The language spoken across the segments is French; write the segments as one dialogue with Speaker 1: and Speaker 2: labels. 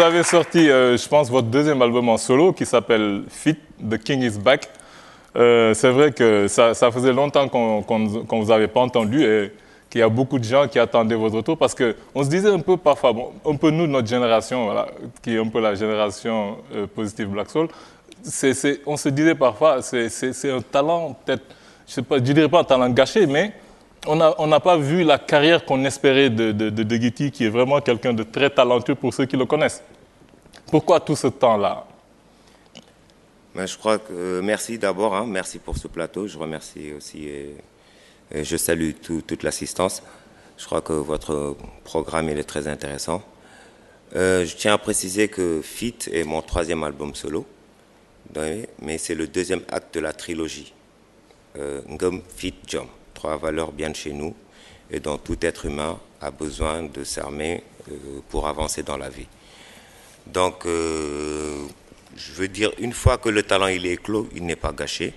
Speaker 1: avez sorti, je pense, votre deuxième album en solo qui s'appelle Fit, The King is Back. C'est vrai que ça faisait longtemps qu'on vous avait pas entendu et qu'il y a beaucoup de gens qui attendaient votre retour parce qu'on se disait un peu parfois, bon, un peu nous, notre génération, voilà, qui est un peu la génération Positive Black Soul, on se disait parfois, c'est un talent peut-être, je sais pas, je dirais pas un talent gâché, mais on n'a pas vu la carrière qu'on espérait de Guity, qui est vraiment quelqu'un de très talentueux pour ceux qui le connaissent. Pourquoi tout ce temps-là?
Speaker 2: Ben, je crois que merci d'abord, hein, merci pour ce plateau. Je remercie aussi et je salue toute l'assistance. Je crois que votre programme il est très intéressant. Je tiens à préciser que Fit est mon troisième album solo, mais c'est le deuxième acte de la trilogie. Ngom, Fit, Jom. Trois valeurs bien de chez nous et dont tout être humain a besoin de s'armer pour avancer dans la vie. Donc, je veux dire, une fois que le talent il est éclos, il n'est pas gâché.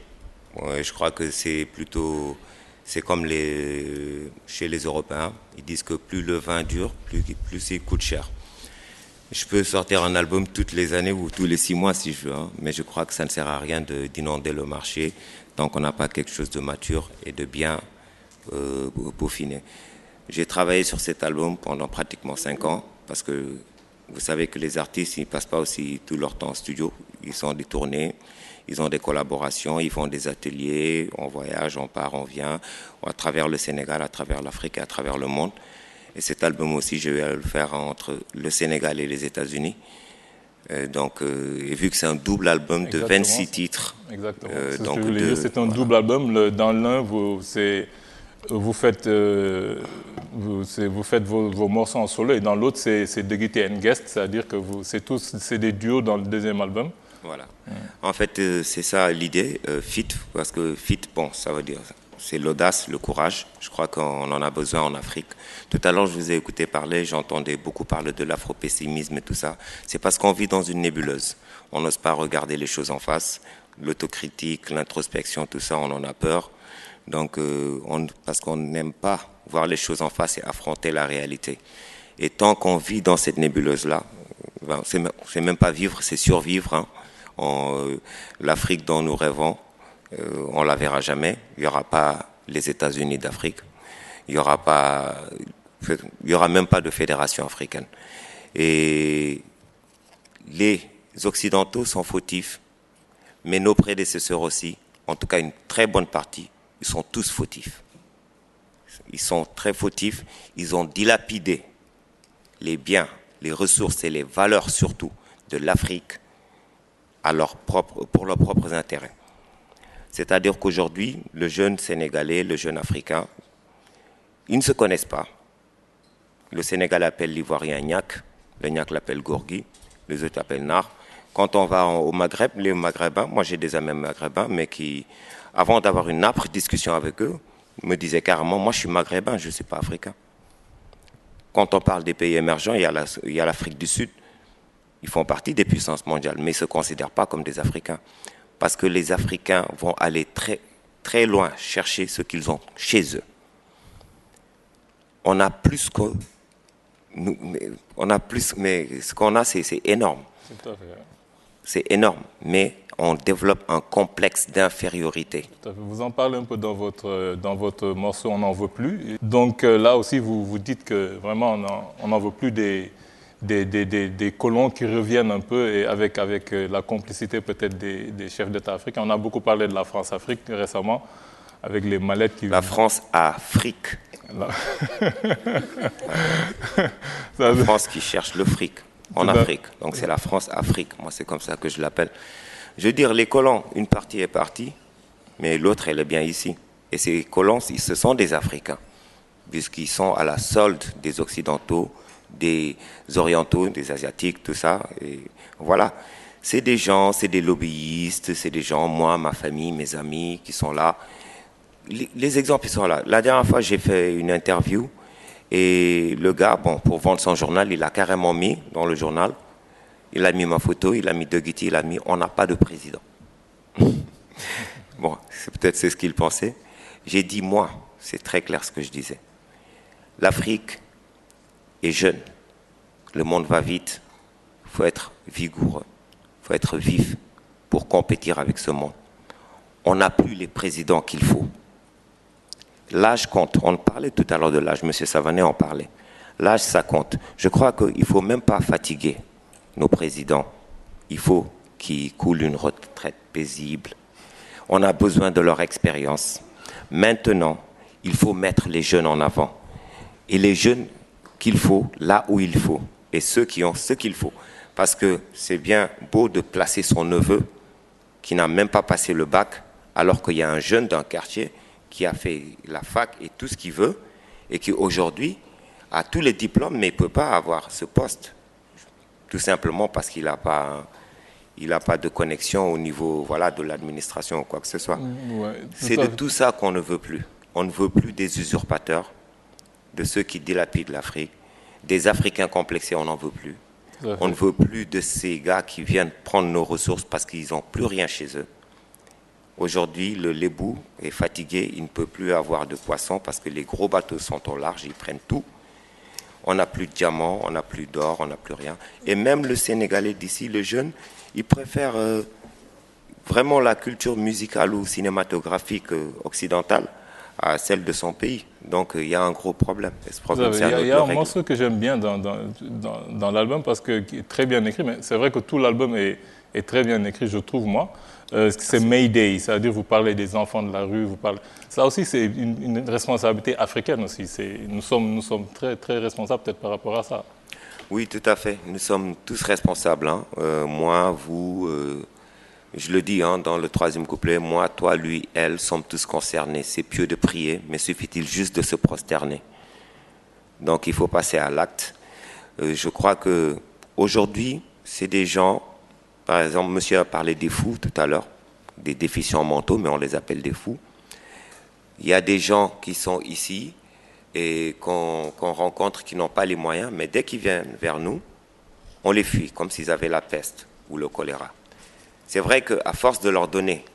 Speaker 2: Je crois que c'est plutôt, c'est comme chez les Européens, ils disent que plus le vin dure, plus il coûte cher. Je peux sortir un album toutes les années ou tous les 6 mois si je veux, hein, mais je crois que ça ne sert à rien d'inonder le marché tant qu'on n'a pas quelque chose de mature et de bien peaufiné. J'ai travaillé sur cet album pendant pratiquement 5 ans parce que vous savez que les artistes, ils ne passent pas aussi tout leur temps en studio. Ils ont des tournées, ils ont des collaborations, ils font des ateliers, on voyage, on part, on vient, à travers le Sénégal, à travers l'Afrique et à travers le monde. Et cet album aussi, je vais le faire entre le Sénégal et les États-Unis. Donc, et vu que c'est un double album de 26 titres.
Speaker 1: Exactement. C'est un double album. Dans l'un, vous faites vos morceaux en solo et dans l'autre, c'est The Guity and Guest, c'est-à-dire que c'est des duos dans le deuxième album.
Speaker 2: Voilà. En fait, c'est ça l'idée, Fit, parce que Fit, bon, ça veut dire, c'est l'audace, le courage. Je crois qu'on en a besoin en Afrique. Tout à l'heure, je vous ai écouté parler, j'entendais beaucoup parler de l'afro-pessimisme et tout ça. C'est parce qu'on vit dans une nébuleuse. On n'ose pas regarder les choses en face. L'autocritique, l'introspection, tout ça, on en a peur. Donc, parce qu'on n'aime pas voir les choses en face et affronter la réalité. Et tant qu'on vit dans cette nébuleuse-là, ben, c'est même pas vivre, c'est survivre. Hein. L'Afrique dont nous rêvons, on la verra jamais. Il n'y aura pas les États-Unis d'Afrique. Il y aura même pas de fédération africaine. Et les Occidentaux sont fautifs, mais nos prédécesseurs aussi, en tout cas une très bonne partie, ils sont tous fautifs. Ils sont très fautifs. Ils ont dilapidé les biens, les ressources et les valeurs surtout de l'Afrique pour leurs propres intérêts. C'est-à-dire qu'aujourd'hui, le jeune Sénégalais, le jeune Africain, ils ne se connaissent pas. Le Sénégal appelle l'Ivoirien Niak, le Niak l'appelle Gorgui, les autres l'appellent Nar. Quand on va au Maghreb, les Maghrébins, moi j'ai des amis maghrébins, mais qui, avant d'avoir une âpre discussion avec eux, me disaient carrément, moi je suis maghrébin, je ne suis pas africain. Quand on parle des pays émergents, il y a l'Afrique du Sud. Ils font partie des puissances mondiales, mais ils ne se considèrent pas comme des Africains. Parce que les Africains vont aller très, très loin chercher ce qu'ils ont chez eux. On a plus que... mais ce qu'on a, c'est énorme. C'est énorme, mais on développe un complexe d'infériorité.
Speaker 1: Vous en parlez un peu dans votre morceau « On n'en veut plus ». Donc là aussi, vous dites que vraiment, on n'en veut plus des colons qui reviennent un peu et avec la complicité peut-être des chefs d'État africains. On a beaucoup parlé de la France-Afrique récemment, avec les mallettes qui...
Speaker 2: La France-Afrique. La France qui cherche le fric en Afrique. Donc c'est la France-Afrique. Moi, c'est comme ça que je l'appelle. Je veux dire, les colons, une partie est partie, mais l'autre, elle est bien ici. Et ces colons, ce sont des Africains, puisqu'ils sont à la solde des Occidentaux, des Orientaux, des Asiatiques, tout ça. Et voilà. C'est des gens, c'est des lobbyistes, c'est des gens, moi, ma famille, mes amis, qui sont là. Les exemples, ils sont là. La dernière fois, j'ai fait une interview et le gars, bon, pour vendre son journal, il a carrément mis dans le journal, il a mis ma photo, il a mis De Guity, il a mis « On n'a pas de président ». Bon, c'est ce qu'il pensait. J'ai dit, moi, c'est très clair ce que je disais. L'Afrique est jeune. Le monde va vite. Il faut être vigoureux, il faut être vif pour compétir avec ce monde. On n'a plus les présidents qu'il faut. L'âge compte. On parlait tout à l'heure de l'âge, M. Savané en parlait. L'âge, ça compte. Je crois qu'il ne faut même pas fatiguer nos présidents. Il faut qu'ils coulent une retraite paisible. On a besoin de leur expérience. Maintenant, il faut mettre les jeunes en avant. Et les jeunes qu'il faut, là où il faut. Et ceux qui ont ce qu'il faut. Parce que c'est bien beau de placer son neveu qui n'a même pas passé le bac, alors qu'il y a un jeune d'un quartier qui a fait la fac et tout ce qu'il veut, et qui aujourd'hui a tous les diplômes, mais il ne peut pas avoir ce poste. Tout simplement parce qu'il n'a pas de connexion au niveau de l'administration ou quoi que ce soit. Ouais, c'est de tout ça qu'on ne veut plus. On ne veut plus des usurpateurs, de ceux qui dilapident l'Afrique, des Africains complexés, on n'en veut plus. On ne veut plus de ces gars qui viennent prendre nos ressources parce qu'ils n'ont plus rien chez eux. Aujourd'hui, le lébou est fatigué, il ne peut plus avoir de poissons parce que les gros bateaux sont au large, ils prennent tout. On n'a plus de diamants, on n'a plus d'or, on n'a plus rien. Et même le Sénégalais d'ici, le jeune, il préfère vraiment la culture musicale ou cinématographique occidentale à celle de son pays. Donc il y a un gros problème.
Speaker 1: Il y a un morceau que j'aime bien dans l'album parce que qui est très bien écrit, mais c'est vrai que tout l'album est très bien écrit, je trouve, moi. C'est Mayday, c'est-à-dire vous parlez des enfants de la rue, vous parlez... Ça aussi, c'est une responsabilité africaine aussi. Nous sommes très, très responsables peut-être par rapport à ça.
Speaker 2: Oui, tout à fait. Nous sommes tous responsables. Hein. Moi, vous, je le dis dans le troisième couplet, moi, toi, lui, elle, sommes tous concernés. C'est pieux de prier, mais suffit-il juste de se prosterner. Donc, il faut passer à l'acte. Je crois qu'aujourd'hui, c'est des gens... Par exemple, monsieur a parlé des fous tout à l'heure, des déficients mentaux, mais on les appelle des fous. Il y a des gens qui sont ici et qu'on rencontre qui n'ont pas les moyens, mais dès qu'ils viennent vers nous, on les fuit, comme s'ils avaient la peste ou le choléra. C'est vrai qu'à force de leur donner,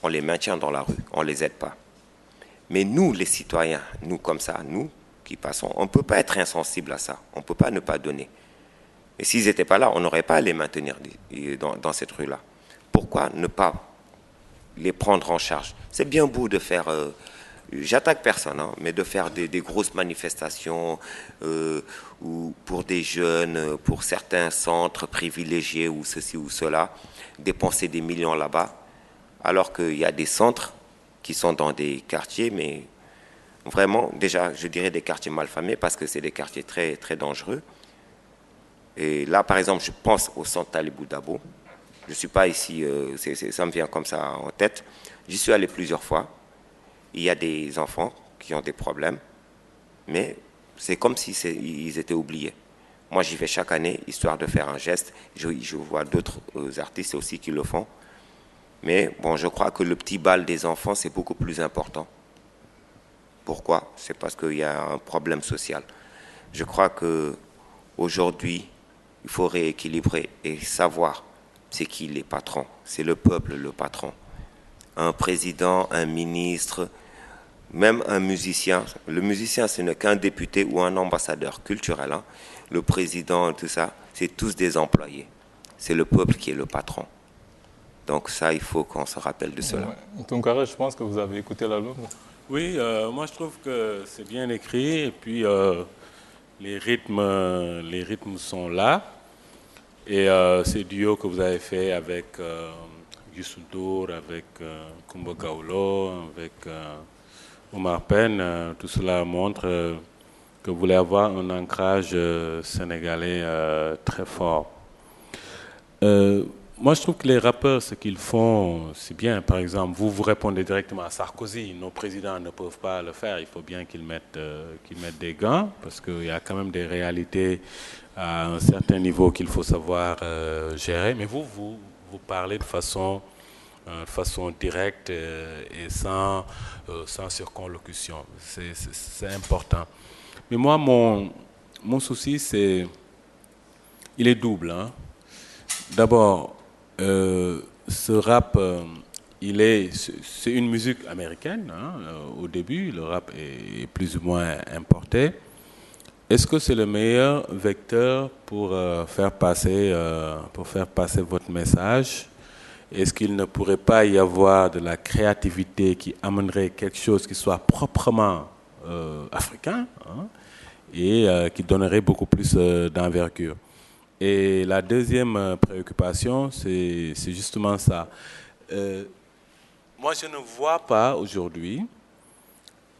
Speaker 2: on les maintient dans la rue, on ne les aide pas. Mais nous, les citoyens, nous comme ça, nous qui passons, on ne peut pas être insensible à ça, on ne peut pas ne pas donner. Et s'ils n'étaient pas là, on n'aurait pas à les maintenir dans cette rue-là. Pourquoi ne pas les prendre en charge? C'est bien beau de faire, j'attaque personne, mais de faire des grosses manifestations ou pour des jeunes, pour certains centres privilégiés ou ceci ou cela, dépenser des millions là-bas, alors qu'il y a des centres qui sont dans des quartiers, mais vraiment, déjà, je dirais des quartiers malfamés parce que c'est des quartiers très, très dangereux. Et là, par exemple, je pense au centre Talibou Dabo. Je ne suis pas ici, ça me vient comme ça en tête. J'y suis allé plusieurs fois. Il y a des enfants qui ont des problèmes, mais c'est comme si ils étaient oubliés. Moi, j'y vais chaque année, histoire de faire un geste. Je vois d'autres artistes aussi qui le font. Mais bon, je crois que le petit bal des enfants, c'est beaucoup plus important. Pourquoi? C'est parce qu'il y a un problème social. Je crois qu'aujourd'hui, il faut rééquilibrer et savoir c'est qui les patrons. C'est le peuple le patron. Un président, un ministre, même un musicien. Le musicien, ce n'est qu'un député ou un ambassadeur culturel. Hein. Le président, tout ça, c'est tous des employés. C'est le peuple qui est le patron. Donc ça, il faut qu'on se rappelle de cela.
Speaker 1: Ouais. Tounkara, je pense que vous avez écouté l'album.
Speaker 3: Oui, moi je trouve que c'est bien écrit et puis les rythmes sont là. Et ces duos que vous avez fait avec Youssou N'Dour, avec Kumba Gawlo, avec Omar Pène, tout cela montre que vous voulez avoir un ancrage sénégalais très fort. Moi, je trouve que les rappeurs, ce qu'ils font, c'est bien. Par exemple, vous répondez directement à Sarkozy. Nos présidents ne peuvent pas le faire. Il faut bien qu'ils mettent des gants parce qu'il y a quand même des réalités à un certain niveau qu'il faut savoir gérer. Mais vous parlez de façon directe et sans circonlocution. C'est important. Mais moi, mon souci, il est double. Hein. D'abord, ce rap, c'est une musique américaine. Hein. Au début, le rap est plus ou moins importé. Est-ce que c'est le meilleur vecteur pour faire passer votre message? Est-ce qu'il ne pourrait pas y avoir de la créativité qui amènerait quelque chose qui soit proprement africain, hein, et qui donnerait beaucoup plus d'envergure? Et la deuxième préoccupation, c'est justement ça. Moi, je ne vois pas aujourd'hui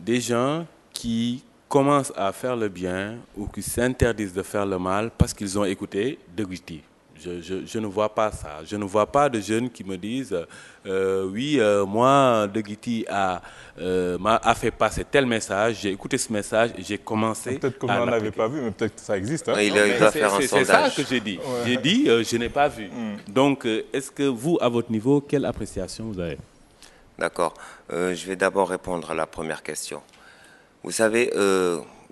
Speaker 3: des gens qui commencent à faire le bien ou qui s'interdisent de faire le mal parce qu'ils ont écouté De Guitti. Je ne vois pas ça. Je ne vois pas de jeunes qui me disent oui, moi, De Guitti a fait passer tel message, j'ai écouté ce message et j'ai commencé
Speaker 1: peut-être que vous
Speaker 3: à
Speaker 1: n'en avez
Speaker 3: l'appliquer.
Speaker 1: pas vu, mais peut-être que ça existe. Hein?
Speaker 2: Il va faire un
Speaker 3: C'est
Speaker 2: sondage.
Speaker 3: ça que j'ai dit. Ouais. J'ai dit, je n'ai pas vu. Donc, est-ce que vous, à votre niveau, quelle appréciation vous avez?
Speaker 2: D'accord. Je vais d'abord répondre à la première question. Vous savez,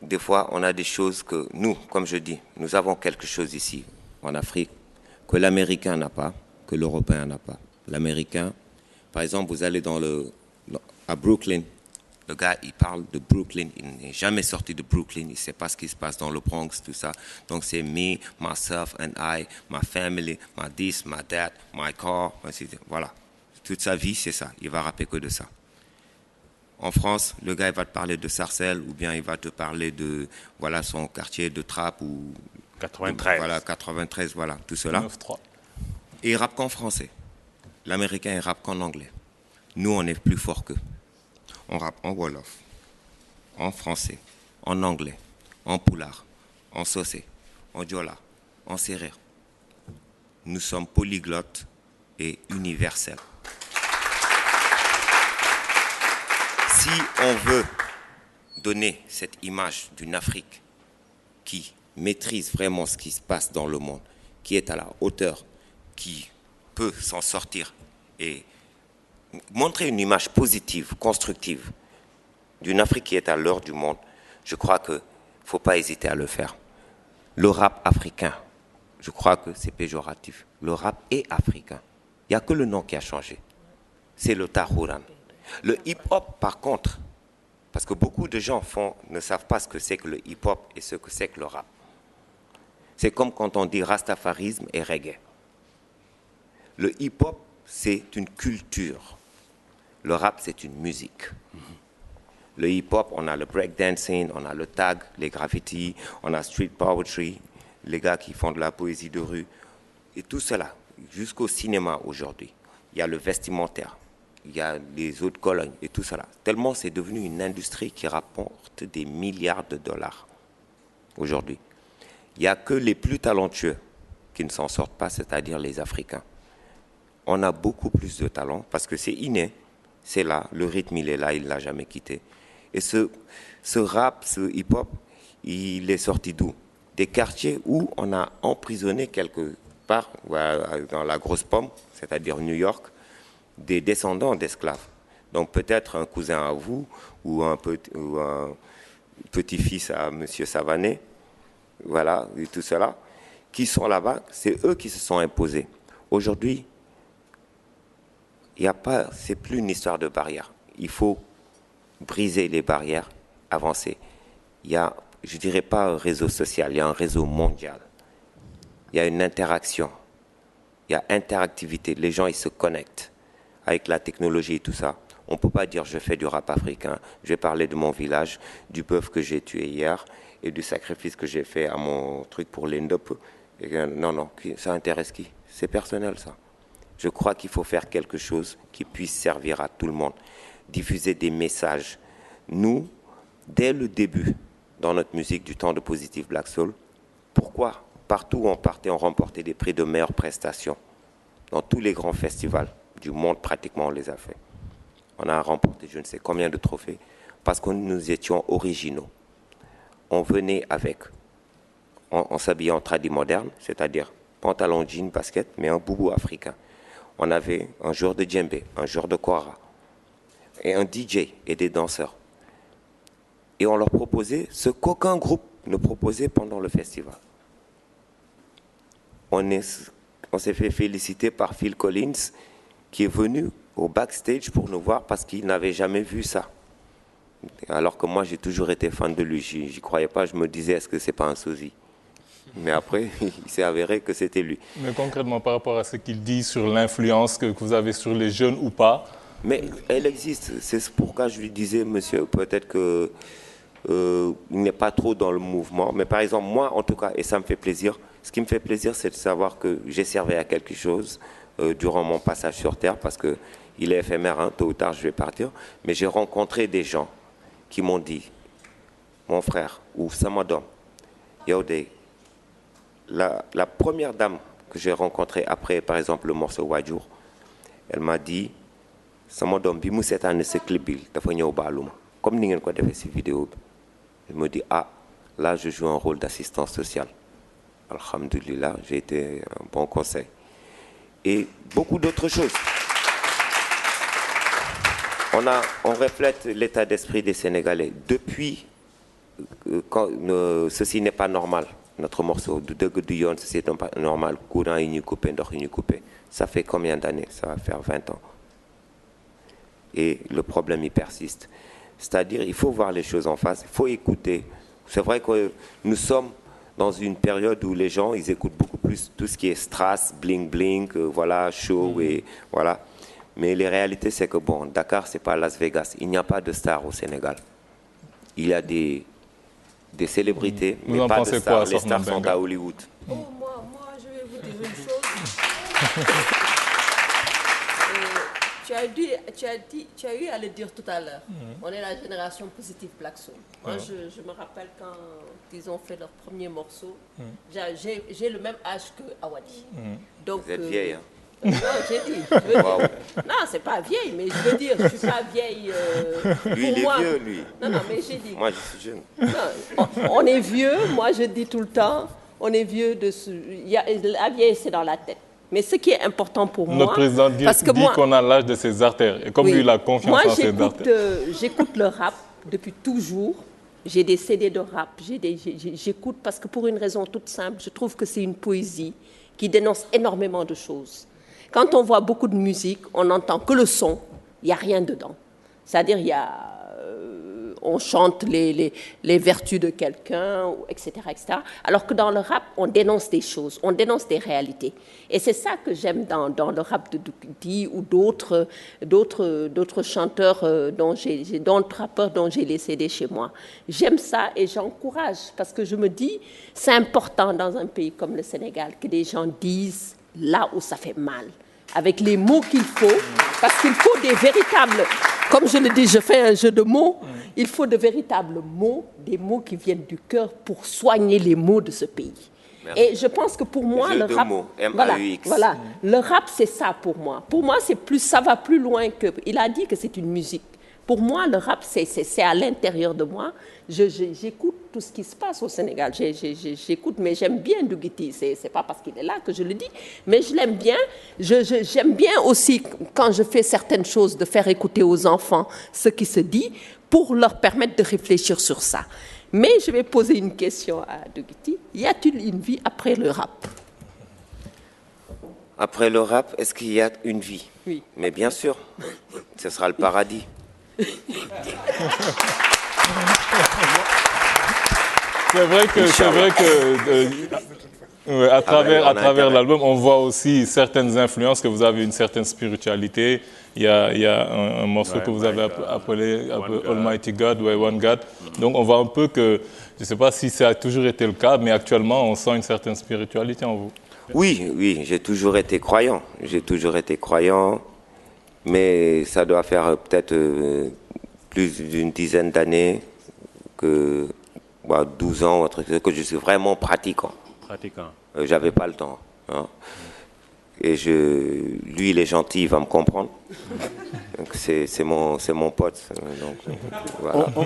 Speaker 2: des fois, on a des choses que nous, comme je dis, nous avons quelque chose ici, en Afrique, que l'Américain n'a pas, que l'Européen n'a pas. L'Américain, par exemple, vous allez à Brooklyn, le gars, il parle de Brooklyn, il n'est jamais sorti de Brooklyn, il ne sait pas ce qui se passe dans le Bronx, tout ça. Donc c'est me, myself and I, my family, my this, my that, my car, voilà. Toute sa vie, c'est ça, il va rapper que de ça. En France, le gars, il va te parler de Sarcelles, ou bien il va te parler de, voilà, son quartier de Trappes, ou
Speaker 3: 93.
Speaker 2: Voilà, 93, voilà, tout cela.
Speaker 1: 9-3.
Speaker 2: Et il rappe qu'en français. L'Américain, il rappe qu'en anglais. Nous, on est plus fort qu'eux. On rappe en Wolof, en français, en anglais, en poulard, en saucé, en diola, en sérère. Nous sommes polyglottes et universels. Si on veut donner cette image d'une Afrique qui maîtrise vraiment ce qui se passe dans le monde, qui est à la hauteur, qui peut s'en sortir et montrer une image positive, constructive d'une Afrique qui est à l'heure du monde, je crois qu'il ne faut pas hésiter à le faire. Le rap africain, je crois que c'est péjoratif. Le rap est africain. Il n'y a que le nom qui a changé. C'est le Tarouran. Le hip-hop, par contre, parce que beaucoup de gens ne savent pas ce que c'est que le hip-hop et ce que c'est que le rap. C'est comme quand on dit rastafarisme et reggae. Le hip-hop, c'est une culture. Le rap, c'est une musique. Le hip-hop, on a le breakdancing, on a le tag, les graffitis, on a street poetry, les gars qui font de la poésie de rue. Et tout cela, jusqu'au cinéma aujourd'hui. Il y a le vestimentaire, il y a les eaux de Cologne et tout cela. Tellement c'est devenu une industrie qui rapporte des milliards de dollars aujourd'hui. Il n'y a que les plus talentueux qui ne s'en sortent pas, c'est-à-dire les Africains. On a beaucoup plus de talent parce que c'est inné, c'est là, le rythme il est là, il ne l'a jamais quitté. Et ce rap, ce hip-hop, il est sorti d'où? Des quartiers où on a emprisonné quelque part, dans la grosse pomme, c'est-à-dire New York, des descendants d'esclaves. Donc peut-être un cousin à vous ou un petit-fils à M. Savané, voilà, et tout cela, qui sont là-bas, c'est eux qui se sont imposés. Aujourd'hui, c'est plus une histoire de barrières. Il faut briser les barrières, avancer. Il y a, je ne dirais pas un réseau social, il y a un réseau mondial. Il y a une interaction, il y a interactivité. Les gens, ils se connectent avec la technologie et tout ça. On ne peut pas dire je fais du rap africain, je vais parler de mon village, du bœuf que j'ai tué hier et du sacrifice que j'ai fait à mon truc pour l'Indop. Non, ça intéresse qui? C'est personnel ça. Je crois qu'il faut faire quelque chose qui puisse servir à tout le monde. Diffuser des messages. Nous, dès le début, dans notre musique du temps de Positive Black Soul, pourquoi? Partout où on partait, on remportait des prix de meilleure prestation. Dans tous les grands festivals du monde, pratiquement, on les a fait. On a remporté je ne sais combien de trophées parce que nous étions originaux. On venait on s'habillait en tradi moderne, c'est-à-dire pantalon, jean, basket, mais un boubou africain. On avait un joueur de djembé, un joueur de kora, et un DJ et des danseurs. Et on leur proposait ce qu'aucun groupe ne proposait pendant le festival. On s'est fait féliciter par Phil Collins, qui est venu au backstage pour nous voir parce qu'il n'avait jamais vu ça. Alors que moi, j'ai toujours été fan de lui. J'y croyais pas. Je me disais, est-ce que c'est pas un sosie? Mais après, il s'est avéré que c'était lui.
Speaker 1: Mais concrètement, par rapport à ce qu'il dit sur l'influence que vous avez sur les jeunes ou pas?
Speaker 2: Mais elle existe. C'est pourquoi je lui disais, monsieur, peut-être que il n'est pas trop dans le mouvement. Mais par exemple, moi, en tout cas, et ça me fait plaisir, ce qui me fait plaisir, c'est de savoir que j'ai servi à quelque chose durant mon passage sur Terre, parce qu'il est éphémère, hein, tôt ou tard, je vais partir. Mais j'ai rencontré des gens qui m'ont dit, mon frère, ou Samadom, Yaudé, la première dame que j'ai rencontrée après, par exemple, le morceau Wadjour, elle m'a dit, Samadom, bi mu seetaane ce clip bi dafa ñëw baalu ma comme ni ngeen ko defee ci vidéo bi. Elle me dit, ah, là, je joue un rôle d'assistance sociale. Alhamdulillah, j'ai été un bon conseil. Et beaucoup d'autres choses. On reflète l'état d'esprit des Sénégalais. Depuis, ceci n'est pas normal. Notre morceau, du Deug du Yon, ceci n'est pas normal. Courant est coupé, d'or est coupé. Ça fait combien d'années? Ça va faire 20 ans. Et le problème, il persiste. C'est-à-dire, il faut voir les choses en face, il faut écouter. C'est vrai que nous sommes dans une période où les gens, ils écoutent beaucoup plus tout ce qui est strass, bling bling, voilà, show et voilà. Mais les réalités, c'est que bon, Dakar, c'est pas Las Vegas. Il n'y a pas de stars au Sénégal. Il y a des célébrités, mais pas de stars. Les stars sont à Hollywood.
Speaker 4: Oh, moi, je vais vous dire une chose. Tu as eu à le dire tout à l'heure. On est la génération positive Black Soul. Moi, je me rappelle quand ils ont fait leur premier morceau. J'ai le même âge que Awadi. Donc,
Speaker 2: vous êtes vieille, hein?
Speaker 4: Non, j'ai dit. Wow. Non, c'est pas vieille, mais je veux dire, je suis pas vieille.
Speaker 2: Lui, il est vieux, lui.
Speaker 4: Non, mais j'ai dit.
Speaker 2: Moi, je suis jeune.
Speaker 4: Non, on est vieux. Moi, je dis tout le temps, on est vieux de. La vieille, c'est dans la tête. Mais ce qui est important pour moi...
Speaker 1: Notre président dit qu'on a l'âge de ses artères. Et comme lui, il a confiance en ses artères.
Speaker 4: J'écoute le rap depuis toujours. J'ai des CD de rap. J'écoute parce que pour une raison toute simple, je trouve que c'est une poésie qui dénonce énormément de choses. Quand on voit beaucoup de musique, on n'entend que le son. Il n'y a rien dedans. C'est-à-dire, on chante les vertus de quelqu'un, etc., etc. Alors que dans le rap, on dénonce des choses, on dénonce des réalités. Et c'est ça que j'aime dans le rap de Dougouti ou d'autres chanteurs, d'autres rappeurs dont j'ai les CD chez moi. J'aime ça et j'encourage parce que je me dis, c'est important dans un pays comme le Sénégal que des gens disent là où ça fait mal, avec les mots qu'il faut, parce qu'il faut des véritables... Comme je le dis, je fais un jeu de mots. Il faut de véritables mots, des mots qui viennent du cœur pour soigner les maux de ce pays. Merci. Et je pense que pour moi, le rap... Voilà, le rap, c'est ça pour moi. Pour moi, ça va plus loin que... Il a dit que c'est une musique. Pour moi, le rap, c'est à l'intérieur de moi. J'écoute tout ce qui se passe au Sénégal. J'écoute, mais j'aime bien Dougouti. C'est pas parce qu'il est là que je le dis, mais je l'aime bien. J'aime bien aussi, quand je fais certaines choses, de faire écouter aux enfants ce qui se dit pour leur permettre de réfléchir sur ça. Mais je vais poser une question à Dougouti. Y a-t-il une vie après le rap?
Speaker 2: Après le rap, est-ce qu'il y a une vie?
Speaker 4: Oui.
Speaker 2: Mais bien sûr, ce sera le paradis.
Speaker 1: C'est vrai que à travers l'album, on voit aussi certaines influences, que vous avez une certaine spiritualité. Il y a un morceau que vous avez appelé Almighty God, One God. Donc on voit un peu que, je ne sais pas si ça a toujours été le cas, mais actuellement on sent une certaine spiritualité en vous.
Speaker 2: Oui, j'ai toujours été croyant. Mais ça doit faire peut-être plus d'une dizaine d'années, 12 ans, que je suis vraiment pratiquant. J'avais pas le temps. Hein. Et lui, il est gentil, il va me comprendre. Donc c'est mon pote. Donc, voilà.
Speaker 3: On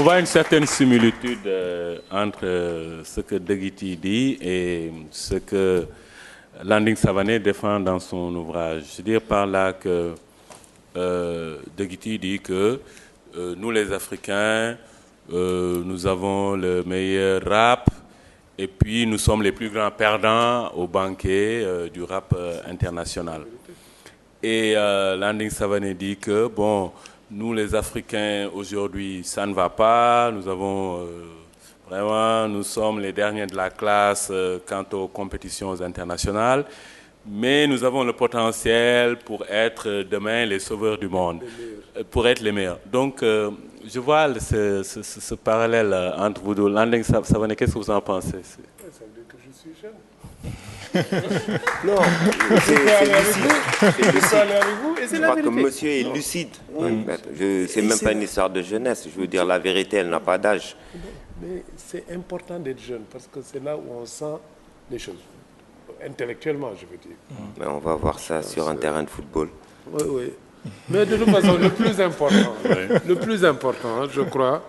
Speaker 3: voit une certaine similitude entre ce que Dougouti dit et ce que Landing Savané défend dans son ouvrage. Je veux dire par là que Dougouti dit que nous les Africains, nous avons le meilleur rap et puis nous sommes les plus grands perdants au banquet du rap international. Et Landing Savané dit que bon, nous les Africains aujourd'hui ça ne va pas, nous avons vraiment, nous sommes les derniers de la classe quant aux compétitions internationales, mais nous avons le potentiel pour être demain les sauveurs du monde, pour être les meilleurs. Donc, je vois ce parallèle entre vous deux. Landing Savané, qu'est-ce que vous en pensez?
Speaker 5: Ça veut dire que je suis jeune.
Speaker 2: Non,
Speaker 5: c'est
Speaker 2: je crois que monsieur est lucide. C'est même pas une histoire de jeunesse. Je veux dire, la vérité, elle n'a pas d'âge.
Speaker 5: Mais c'est important d'être jeune parce que c'est là où on sent les choses. Intellectuellement, je veux dire.
Speaker 2: Mais on va voir ça sur un terrain de football.
Speaker 5: Oui, oui. Mais de toute façon, le plus important, je crois,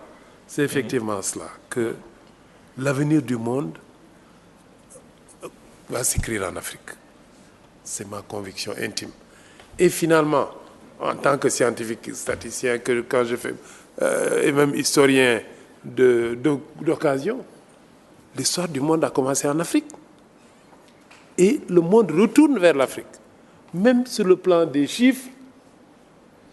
Speaker 5: c'est effectivement cela, que l'avenir du monde va s'écrire en Afrique. C'est ma conviction intime. Et finalement, en tant que scientifique, statisticien, que quand je fais, et même historien d'occasion, l'histoire du monde a commencé en Afrique. Et le monde retourne vers l'Afrique. Même sur le plan des chiffres,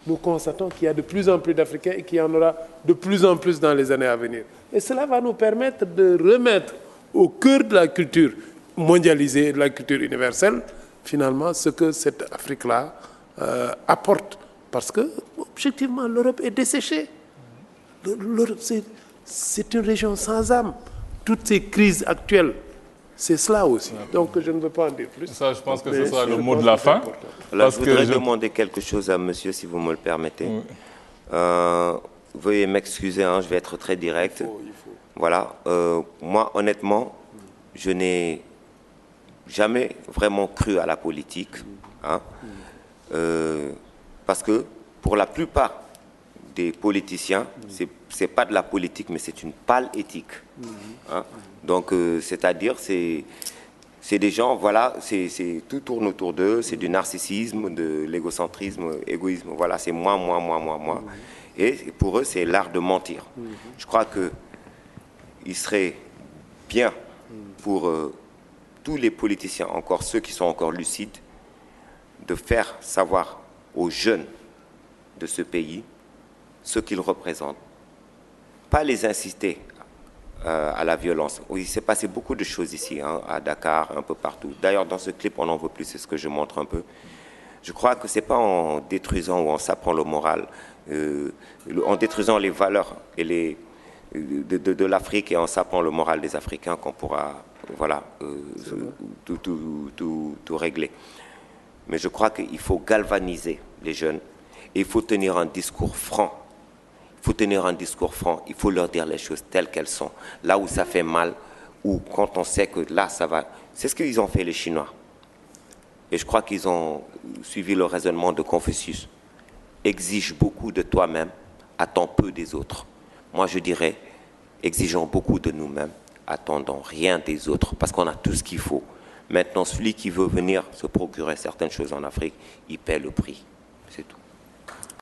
Speaker 5: nous constatons qu'il y a de plus en plus d'Africains et qu'il y en aura de plus en plus dans les années à venir. Et cela va nous permettre de remettre au cœur de la culture mondialisée, de la culture universelle, finalement, ce que cette Afrique-là apporte. Parce que, objectivement, l'Europe est desséchée. L'Europe, c'est une région sans âme. Toutes ces crises actuelles, c'est cela aussi. Donc, je ne veux pas en dire plus.
Speaker 1: Ça, je pense que ce sera le mot de la fin.
Speaker 2: Alors, je voudrais demander quelque chose à monsieur, si vous me le permettez. Oui. Veuillez m'excuser, hein, je vais être très direct. Il faut. Voilà. Moi, honnêtement, je n'ai jamais vraiment cru à la politique. Hein, parce que, pour la plupart des politiciens, c'est pas de la politique, mais c'est une pâle éthique. Hein. Donc, c'est-à-dire, c'est des gens, voilà, tout tourne autour d'eux, c'est du narcissisme, de l'égocentrisme, égoïsme, voilà, c'est moi. Et pour eux, c'est l'art de mentir. Je crois qu'il serait bien pour tous les politiciens, encore ceux qui sont encore lucides, de faire savoir aux jeunes de ce pays ce qu'ils représentent. Pas les inciter à la violence. Oui, il s'est passé beaucoup de choses ici, hein, à Dakar, un peu partout. D'ailleurs, dans ce clip, on n'en veut plus, c'est ce que je montre un peu. Je crois que ce n'est pas en détruisant ou en sapant le moral, en détruisant les valeurs et de l'Afrique et en sapant le moral des Africains qu'on pourra voilà, tout régler. Mais je crois qu'il faut galvaniser les jeunes et il faut tenir un discours franc. Il faut tenir un discours franc, il faut leur dire les choses telles qu'elles sont. Là où ça fait mal, ou quand on sait que là, ça va... C'est ce qu'ils ont fait les Chinois. Et je crois qu'ils ont suivi le raisonnement de Confucius. Exige beaucoup de toi-même, attends peu des autres. Moi, je dirais, exigeons beaucoup de nous-mêmes, attendons rien des autres, parce qu'on a tout ce qu'il faut. Maintenant, celui qui veut venir se procurer certaines choses en Afrique, il paie le prix. C'est tout.